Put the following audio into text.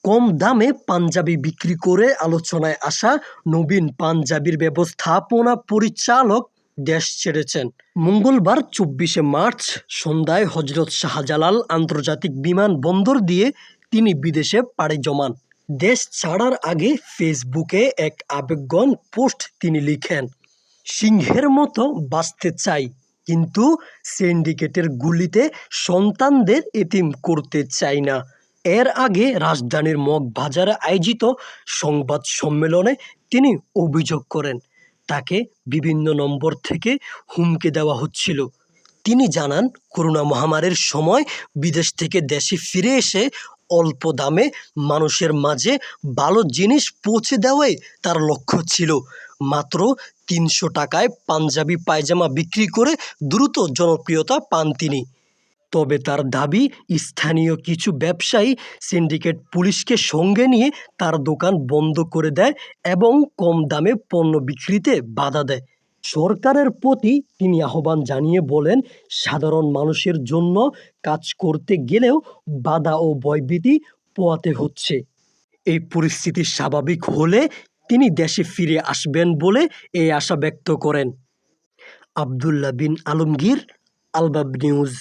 কম দামে পাঞ্জাবি বিক্রি করে আলোচনায় আসা নবীন পাঞ্জাবির ব্যবস্থাপনা পরিচালক দেশ ছেড়েছেন। মঙ্গলবার ২৪শে মার্চ সন্ধ্যায় হজরত শাহজালাল আন্তর্জাতিক বিমানবন্দর দিয়ে তিনি বিদেশে পাড়ি জমান। দেশ ছাড়ার আগে ফেসবুকে এক আবেগঘন পোস্ট তিনি লিখেন, সিংহের মতো বাঁচতে চাই, কিন্তু সিন্ডিকেটের গুলিতে সন্তানদের এতিম করতে চাই না। এর আগে রাজধানীর মগবাজারে আয়োজিত সংবাদ সম্মেলনে তিনি অভিযোগ করেন, তাকে বিভিন্ন নম্বর থেকে হুমকি দেওয়া হচ্ছিল। তিনি জানান, করোনা মহামারীর সময় বিদেশ থেকে দেশে ফিরে এসে অল্প দামে মানুষের মাঝে ভালো জিনিস পৌঁছে দেওয়াই তার লক্ষ্য ছিল। মাত্র ৩০০ টাকায় পাঞ্জাবি পায়জামা বিক্রি করে দ্রুত জনপ্রিয়তা পান তিনি। তবে তার দাবি, স্থানীয় কিছু ব্যবসায়ী সিন্ডিকেট পুলিশকে সঙ্গে নিয়ে তার দোকান বন্ধ করে দেয় এবং কম দামে পণ্য বিক্রিতে বাধা দেয়। সরকারের প্রতি তিনি আহ্বান জানিয়ে বলেন, সাধারণ মানুষের জন্য কাজ করতে গেলেও বাধা ও ভয়ভীতি পোহাতে হচ্ছে। এই পরিস্থিতি স্বাভাবিক হলে তিনি দেশে ফিরে আসবেন বলে এই আশা ব্যক্ত করেন। আবদুল্লাহ বিন আলমগীর, আলবাব নিউজ।